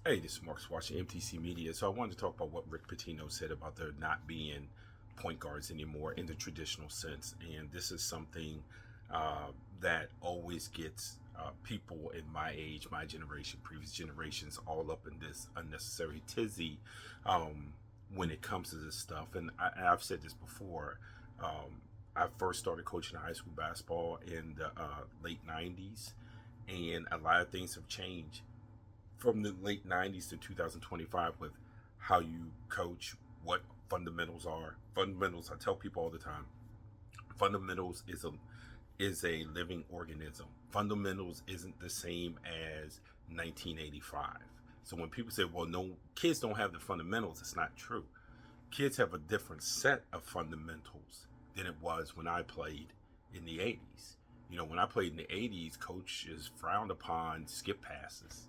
Hey, this is Marcus watching MTC Media. So I wanted to talk about what Rick Pitino said about there not being point guards anymore in the traditional sense. And this is something that always gets people in my age, my generation, previous generations, all up in this unnecessary tizzy when it comes to this stuff. I've said this before. I first started coaching high school basketball in the late 90s, and a lot of things have changed from the late 90s to 2025 with how you coach, what fundamentals are. Fundamentals, I tell people all the time, fundamentals is a living organism. Fundamentals isn't the same as 1985. So when people say, well, no, kids don't have the fundamentals, it's not true. Kids have a different set of fundamentals than it was when I played in the 80s. When I played in the 80s, coaches frowned upon skip passes.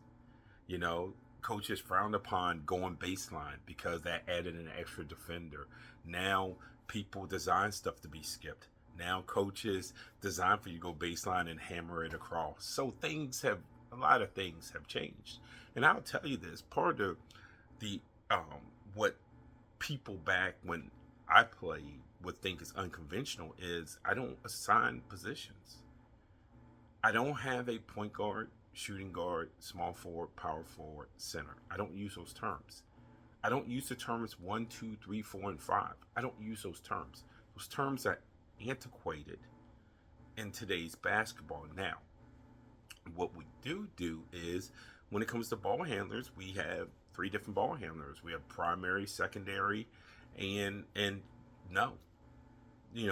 You know, Coaches frowned upon going baseline because that added an extra defender. Now people design stuff to be skipped. Now coaches design for you to go baseline and hammer it across. So a lot of things have changed. And I'll tell you this, part of the what people back when I played would think is unconventional is I don't assign positions. I don't have a point guard, shooting guard, small forward, power forward, center. I don't use those terms. I don't use the terms one, two, three, four, and five. I don't use those terms. Those terms are antiquated in today's basketball. Now, what we do is when it comes to ball handlers, we have three different ball handlers. We have primary, secondary, and no,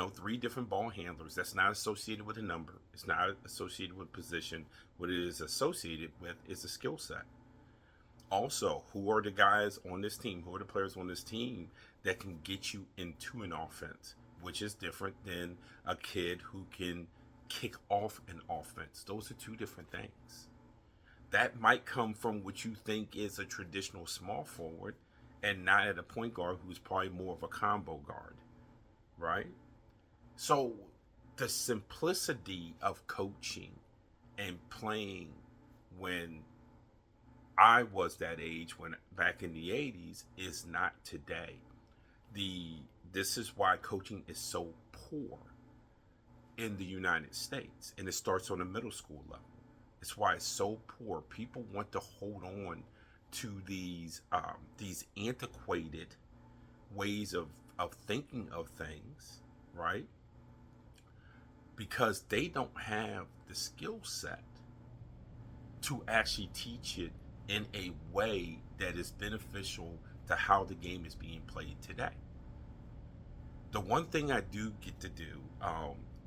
three different ball handlers. That's not associated with a number. It's not associated with position. What it is associated with is a skill set. Also, who are the guys on this team? Who are the players on this team that can get you into an offense, which is different than a kid who can kick off an offense. Those are two different things. That might come from what you think is a traditional small forward and not at a point guard who's probably more of a combo guard, right? So the simplicity of coaching and playing when I was that age, when back in the 80s, is not today. This is why coaching is so poor in the United States, and it starts on the middle school level. It's why it's so poor. People want to hold on to these antiquated ways of thinking of things, right? Because they don't have the skill set to actually teach it in a way that is beneficial to how the game is being played today. The one thing I do get to do,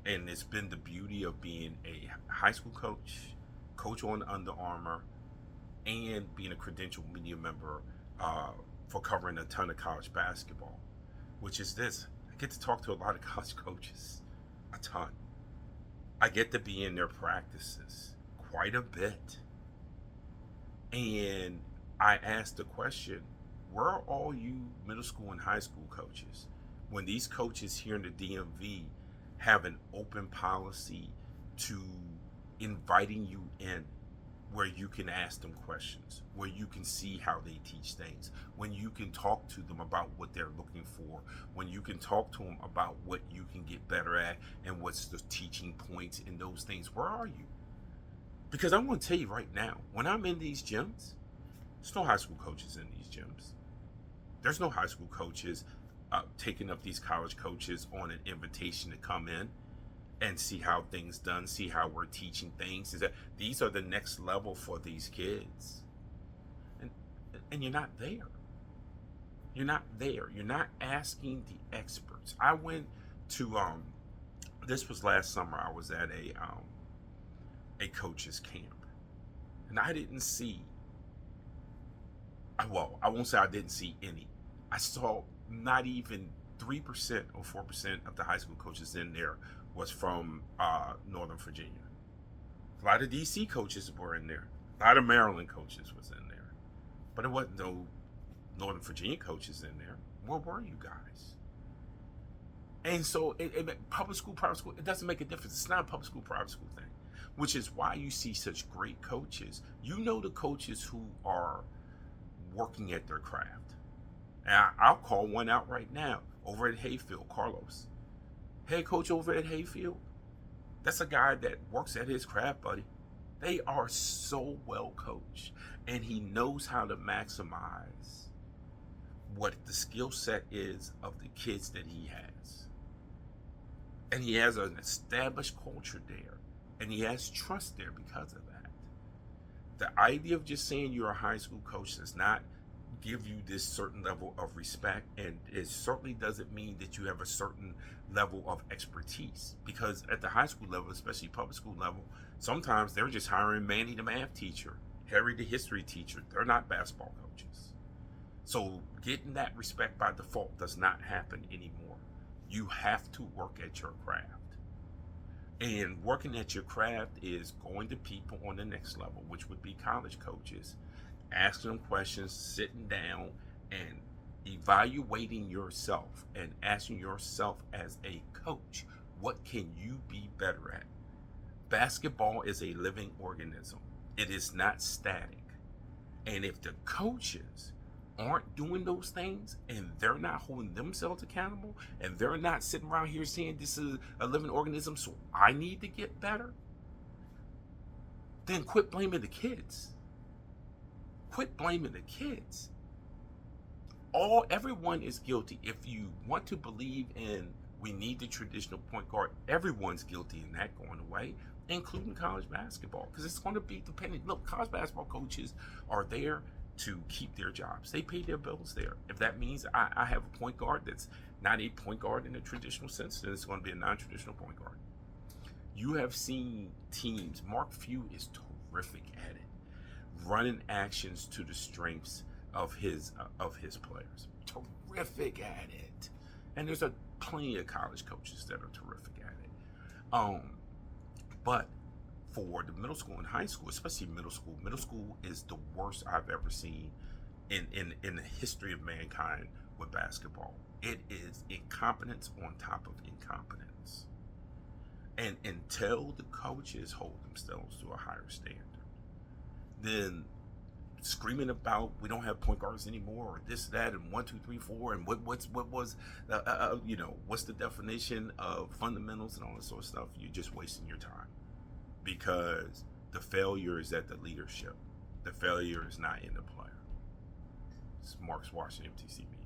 and it's been the beauty of being a high school coach on Under Armour, and being a credentialed media member for covering a ton of college basketball, which is this. I get to talk to a lot of college coaches, a ton. I get to be in their practices quite a bit. And I ask the question, where are all you middle school and high school coaches when these coaches here in the DMV have an open policy to inviting you in, where you can ask them questions, where you can see how they teach things, when you can talk to them about what they're looking for, when you can talk to them about what you can get better at and what's the teaching points in those things. Where are you? Because I want to tell you right now, when I'm in these gyms, there's no high school coaches in these gyms. There's no high school coaches taking up these college coaches on an invitation to come in and see how things done, see how we're teaching things. Is that these are the next level for these kids, and you're not there. You're not there. You're not asking the experts. I went to this was last summer. I was at a coach's camp, and I didn't see. Well, I won't say I didn't see any. I saw not even 3% or 4% of the high school coaches in there was from Northern Virginia. A lot of DC coaches were in there. A lot of Maryland coaches was in there. But there wasn't no Northern Virginia coaches in there. Where were you guys? And so public school, private school, it doesn't make a difference. It's not a public school, private school thing, which is why you see such great coaches. The coaches who are working at their craft. And I'll call one out right now. Over at Hayfield, Carlos, head coach over at Hayfield. That's a guy that works at his craft, buddy. They are so well coached, and he knows how to maximize what the skill set is of the kids that he has. And he has an established culture there, and he has trust there because of that. The idea of just saying you're a high school coach does not give you this certain level of respect, and it certainly doesn't mean that you have a certain level of expertise, because at the high school level, especially public school level, sometimes they're just hiring Manny the math teacher, Harry the history teacher. They're not basketball coaches. So getting that respect by default does not happen anymore. You have to work at your craft. And working at your craft is going to people on the next level, which would be college coaches, asking them questions, sitting down and evaluating yourself and asking yourself as a coach, what can you be better at? Basketball is a living organism. It is not static. And if the coaches aren't doing those things and they're not holding themselves accountable and they're not sitting around here saying this is a living organism, so I need to get better, then quit blaming the kids. Quit blaming the kids. Everyone is guilty. If you want to believe in we need the traditional point guard, everyone's guilty in that going away, including college basketball, because it's going to be dependent. Look, college basketball coaches are there to keep their jobs. They pay their bills there. If that means I have a point guard that's not a point guard in a traditional sense, then it's going to be a non-traditional point guard. You have seen teams, Mark Few is terrific at it, running actions to the strengths of his players. Terrific at it. And there's plenty of college coaches that are terrific at it. But for the middle school and high school, especially middle school is the worst I've ever seen in the history of mankind with basketball. It is incompetence on top of incompetence. And until the coaches hold themselves to a higher standard, then screaming about we don't have point guards anymore, or this, that, and 1, 2, 3, 4, and what was what's the definition of fundamentals and all this sort of stuff? You're just wasting your time, because the failure is at the leadership. The failure is not in the player. It's Mark's Washington, MTC Media.